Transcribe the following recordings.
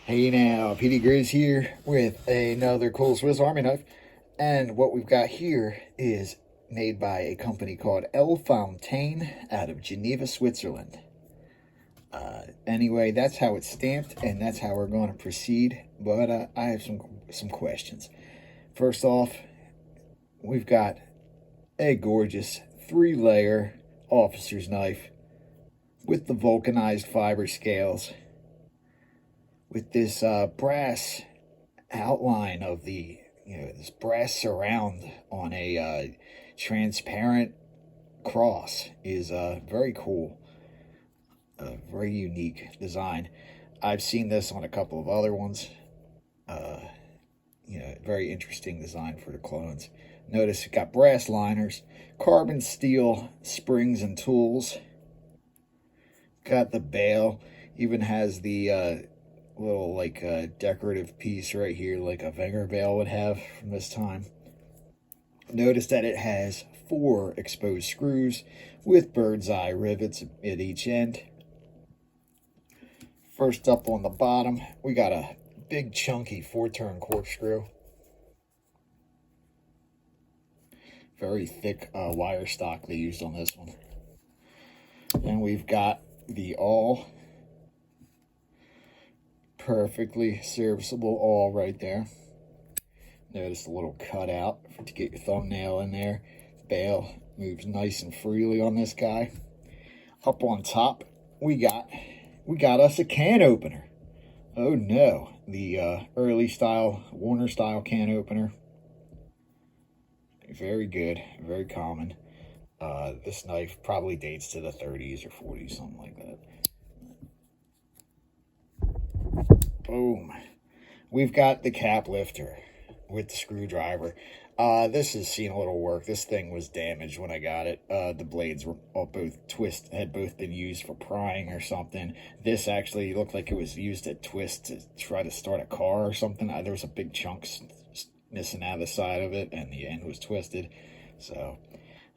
Hey now, PD Grizz here with another cool Swiss Army knife. And what we've got here is made by a company called Fontaine out of Geneva, Switzerland. Anyway, that's how it's stamped, and that's how we're going to proceed. But I have some questions. First off, we've got a gorgeous 3-layer officer's knife with the vulcanized fiber scales, with this brass outline of the, this brass surround on a transparent cross is very cool. A very unique design. I've seen this on a couple of other ones. Very interesting design for the clones. Notice it got brass liners, carbon steel springs and tools. Got the bail. Even has the little decorative piece right here, like a Wenger bail would have from this time. Notice that it has 4 exposed screws with bird's eye rivets at each end. First up on the bottom, we got a big chunky 4-turn corkscrew. Very thick wire stock they used on this one. And we've got the awl. Perfectly serviceable awl right there. Notice the little cutout to get your thumbnail in there. Bail moves nice and freely on this guy. Up on top, we got us a can opener. Oh no, the early style, Warner style can opener. Very good, very common. This knife probably dates to the 30s or 40s, something like that. Boom. We've got the cap lifter with the screwdriver. This has seen a little work. This thing was damaged when I got it. The blades were had both been used for prying or something. This actually looked like it was used at twist to try to start a car or something. There was a big chunk missing out of the side of it, and the end was twisted. So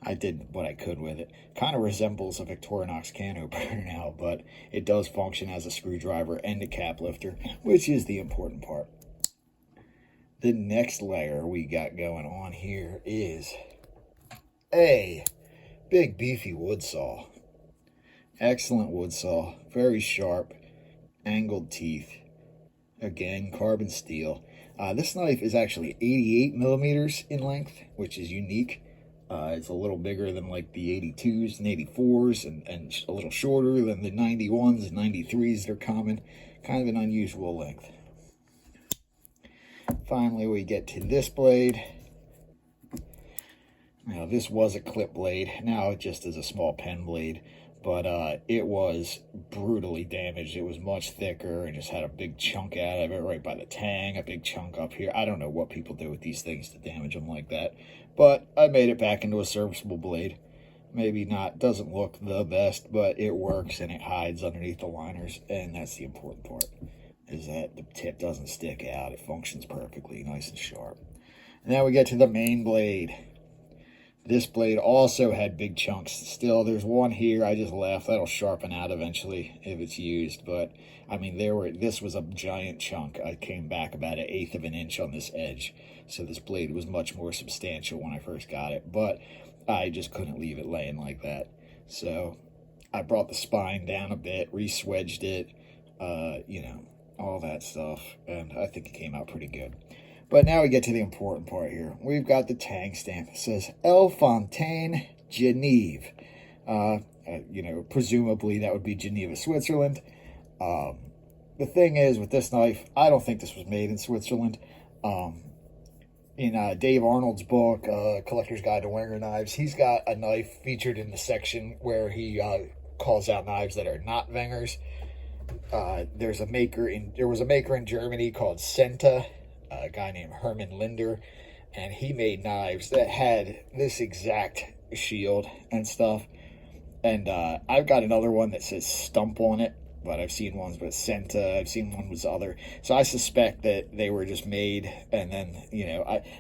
I did what I could with it. Kind of resembles a Victorinox can opener now, but it does function as a screwdriver and a cap lifter, which is the important part. The next layer we got going on here is a big beefy wood saw. Excellent wood saw, very sharp, angled teeth. Again, carbon steel. This knife is actually 88 millimeters in length, which is unique. It's a little bigger than like the 82s and 84s, and a little shorter than the 91s and 93s that are common. Kind of an unusual length. Finally, we get to this blade. Now, this was a clip blade. Now it just is a small pen blade. But it was brutally damaged. It was much thicker and just had a big chunk out of it right by the tang, a big chunk up here. I don't know what people do with these things to damage them like that. But I made it back into a serviceable blade. Maybe not, doesn't look the best, but it works and it hides underneath the liners. And that's the important part, is that the tip doesn't stick out. It functions perfectly, nice and sharp. And now we get to the main blade. This blade also had big chunks. Still, there's one here I just left. That'll sharpen out eventually if it's used. But, I mean, this was a giant chunk. I came back about 1/8 of an inch on this edge. So this blade was much more substantial when I first got it. But I just couldn't leave it laying like that. So I brought the spine down a bit, re-swedged it, all that stuff. And I think it came out pretty good. But now we get to the important part here. We've got the tang stamp. It says Fontaine, Geneva. Presumably that would be Geneva, Switzerland. The thing is, with this knife, I don't think this was made in Switzerland. In Dave Arnold's book, Collector's Guide to Wenger Knives, he's got a knife featured in the section where he calls out knives that are not Wengers. There was a maker in Germany called Senta, a guy named Herman Linder, and he made knives that had this exact shield and stuff. And I've got another one that says Stump on it, but I've seen ones with Senta. I've seen one with other. So I suspect that they were just made, and then,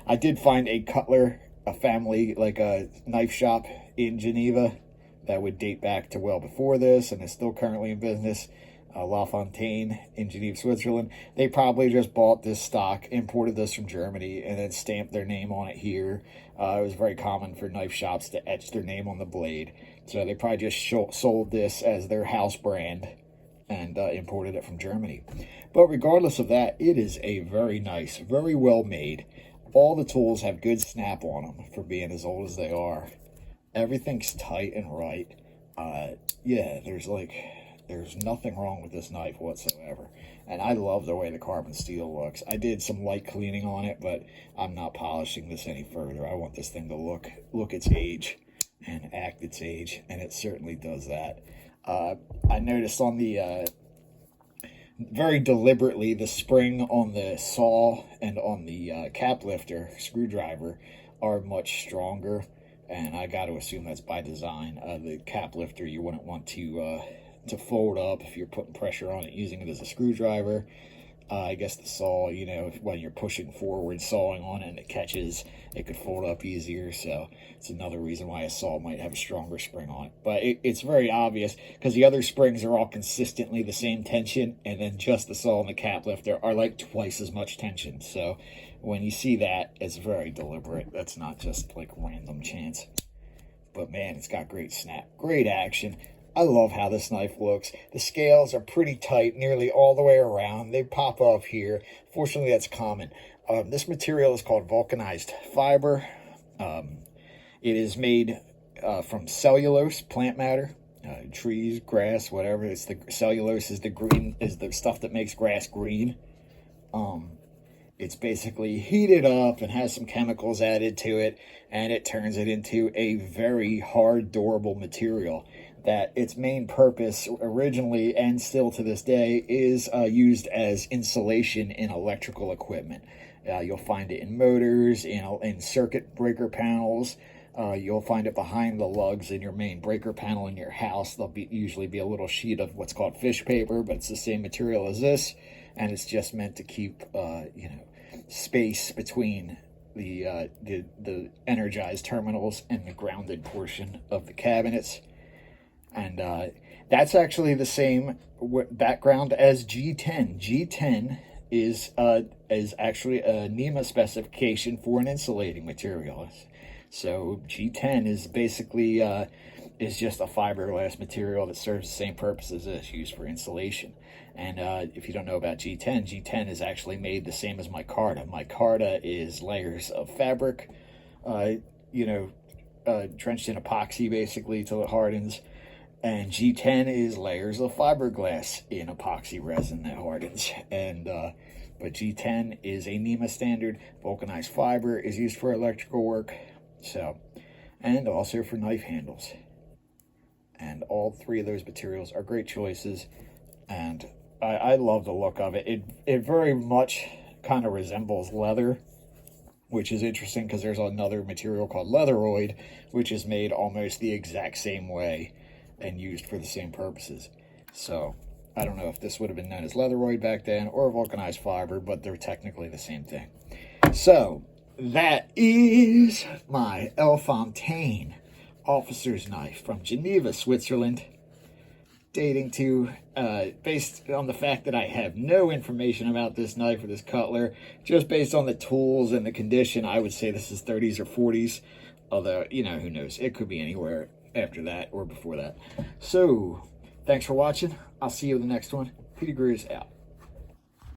I did find a Cutler, a family, like a knife shop in Geneva that would date back to well before this, and is still currently in business. La Fontaine in Geneva, Switzerland. They probably just bought this stock, imported this from Germany, and then stamped their name on it here. It was very common for knife shops to etch their name on the blade. So they probably just sold this as their house brand and imported it from Germany. But regardless of that, it is a very nice, very well made. All the tools have good snap on them for being as old as they are. Everything's tight and right. Yeah, there's nothing wrong with this knife whatsoever. And I love the way the carbon steel looks. I did some light cleaning on it, but I'm not polishing this any further. I want this thing to look its age and act its age, and it certainly does that. I noticed on the very deliberately, the spring on the saw and on the cap lifter screwdriver are much stronger, and I got to assume that's by design. The cap lifter, you wouldn't want to fold up if you're putting pressure on it using it as a screwdriver. I guess the saw, you know, when you're pushing forward, sawing on it and it catches, it could fold up easier. So it's another reason why a saw might have a stronger spring on it. But it's very obvious because the other springs are all consistently the same tension, and then just the saw and the cap lifter are like twice as much tension. So when you see that, it's very deliberate. That's not just like random chance. But man, it's got great snap, great action. I love how this knife looks. The scales are pretty tight nearly all the way around. They pop off here. Fortunately, that's common. This material is called vulcanized fiber. It is made from cellulose, plant matter, trees, grass, whatever. It's the cellulose is the stuff that makes grass green. It's basically heated up and has some chemicals added to it, and it turns it into a very hard, durable material that its main purpose originally and still to this day is used as insulation in electrical equipment. You'll find it in motors, in circuit breaker panels. You'll find it behind the lugs in your main breaker panel in your house. There'll usually be a little sheet of what's called fish paper, but it's the same material as this, and it's just meant to keep space between the energized terminals and the grounded portion of the cabinets. And that's actually the same background as G10. G10 is actually a NEMA specification for an insulating material. So G10 is basically is just a fiberglass material that serves the same purpose as this, used for insulation. And if you don't know about G10, G10 is actually made the same as micarta. Micarta is layers of fabric, drenched in epoxy basically till it hardens. And G10 is layers of fiberglass in epoxy resin that hardens. And but G10 is a NEMA standard. Vulcanized fiber is used for electrical work, and also for knife handles. And all three of those materials are great choices, and I love the look of it. It very much kind of resembles leather, which is interesting because there's another material called leatheroid, which is made almost the exact same way and used for the same purposes. So I don't know if this would have been known as leatheroid back then or vulcanized fiber, but they're technically the same thing. So that is my Fontaine officer's knife from Geneva, Switzerland, dating to, based on the fact that I have no information about this knife or this cutler, just based on the tools and the condition, I would say this is 30s or 40s, although, who knows, it could be anywhere after that or before that. So thanks for watching. I'll see you in the next one. Peter Grizz out.